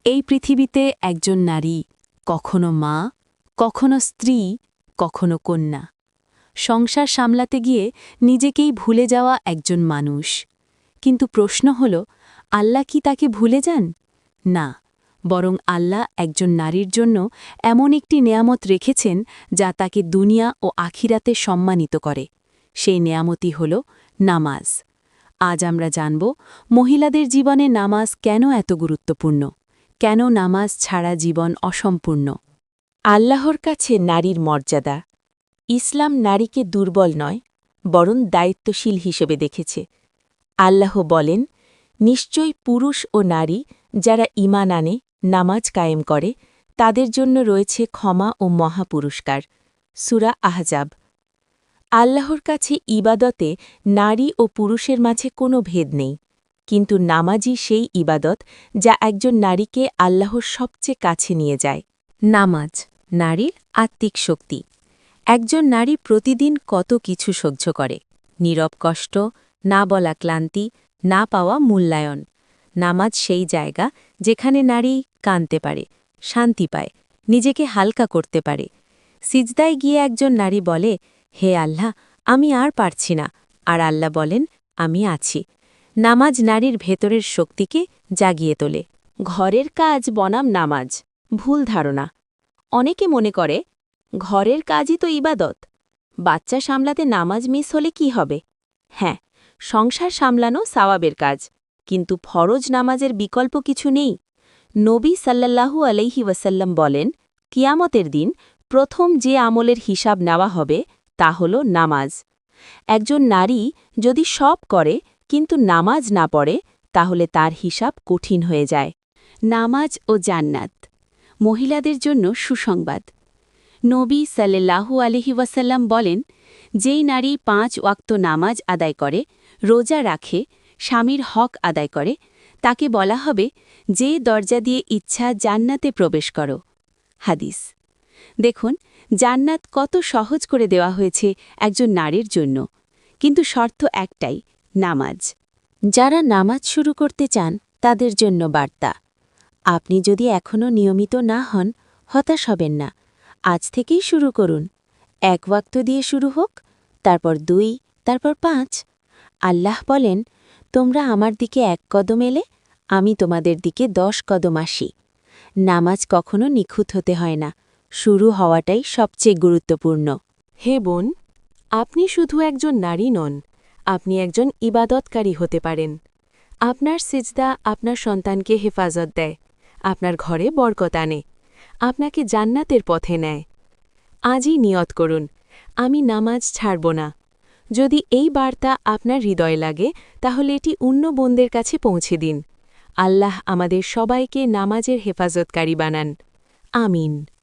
এই পৃথিবীতে একজন নারী কখনো মা, কখনো স্ত্রী, কখনো কন্যা। সংসার সামলাতে গিয়ে নিজেকেই ভুলে যাওয়া একজন মানুষ। কিন্তু প্রশ্ন হল, আল্লাহ কি তাকে ভুলে যান? না, বরং আল্লাহ একজন নারীর জন্য এমন একটি নেয়ামত রেখেছেন যা তাকে দুনিয়া ও আখিরাতে সম্মানিত করে। সেই নেয়ামতই হল নামাজ। আজ আমরা জানব মহিলাদের জীবনে নামাজ কেন এত গুরুত্বপূর্ণ, কেন নামাজ ছাড়া জীবন অসম্পূর্ণ। আল্লাহর কাছে নারীর মর্যাদা। ইসলাম নারীকে দুর্বল নয়, বরং দায়িত্বশীল হিসেবে দেখেছে। আল্লাহ বলেন, নিশ্চয়ই পুরুষ ও নারী যারা ঈমান আনে, নামাজ কায়েম করে, তাদের জন্য রয়েছে ক্ষমা ও মহাপুরস্কার। সূরা আহজাব। আল্লাহর কাছে ইবাদতে নারী ও পুরুষের মাঝে কোনো ভেদ নেই, কিন্তু নামাজই সেই ইবাদত যা একজন নারীকে আল্লাহর সবচেয়ে কাছে নিয়ে যায়। নামাজ নারীর আত্মিক শক্তি। একজন নারী প্রতিদিন কত কিছু সহ্য করে, নীরব কষ্ট, না বলা ক্লান্তি, না পাওয়া মূল্যায়ন। নামাজ সেই জায়গা যেখানে নারী কাঁদতে পারে, শান্তি পায়, নিজেকে হালকা করতে পারে। সিজদায় গিয়ে একজন নারী বলে, হে আল্লাহ, আমি আর পারছি না, আর আল্লাহ বলেন, আমি আছি। নামাজ নারীর ভেতরের শক্তিকে জাগিয়ে তোলে। ঘরের কাজ বনাম নামাজ, ভুল ধারণা। অনেকে মনে করে ঘরের কাজই তো ইবাদত, বাচ্চা সামলাতে নামাজ মিস হলে কি হবে? হ্যাঁ, সংসার সামলানো সাওয়াবের কাজ, কিন্তু ফরজ নামাজের বিকল্প কিছু নেই। নবী সাল্লাল্লাহু আলাইহি ওয়াসাল্লাম বলেন, কিয়ামতের দিন প্রথম যে আমলের হিসাব নেওয়া হবে তা হল নামাজ। একজন নারী যদি সব করে কিন্তু নামাজ না পড়ে, তাহলে তার হিসাব কঠিন হয়ে যায়। নামাজ ও জান্নাত। মহিলাদের জন্য সুসংবাদ। নবী সাল্লাল্লাহু আলাইহি ওয়াসাল্লাম বলেন, যেই নারী 5 ওয়াক্ত নামাজ আদায় করে, রোজা রাখে, স্বামীর হক আদায় করে, তাকে বলা হবে, যে দরজা দিয়ে ইচ্ছা জান্নাতে প্রবেশ করো। হাদিস। দেখুন, জান্নাত কত সহজ করে দেওয়া হয়েছে একজন নারীর জন্য, কিন্তু শর্ত একটাই, নামাজ। যারা নামাজ শুরু করতে চান তাদের জন্য বার্তা। আপনি যদি এখনও নিয়মিত না হন, হতাশ হবেন না। আজ থেকেই শুরু করুন। 1 ওয়াক্ত দিয়ে শুরু হোক, তারপর 2, তারপর 5। আল্লাহ বলেন, তোমরা আমার দিকে 1 কদম এলে আমি তোমাদের দিকে 10 কদম আসি। নামাজ কখনো নিখুঁত হতে হয় না, শুরু হওয়াটাই সবচেয়ে গুরুত্বপূর্ণ। হে বোন, আপনি শুধু একজন নারী নন, আপনি একজন ইবাদতকারী হতে পারেন। আপনার সিজদা আপনার সন্তানকে হেফাজত দেয়, আপনার ঘরে বরকত আনে, আপনাকে জান্নাতের পথে নেয়। আজই নিয়ত করুন, আমি নামাজ ছাড়ব না। যদি এই বার্তা আপনার হৃদয়ে লাগে, তাহলে এটি অন্য বোনদের কাছে পৌঁছে দিন। আল্লাহ আমাদের সবাইকে নামাজের হেফাজতকারী বানান। আমিন।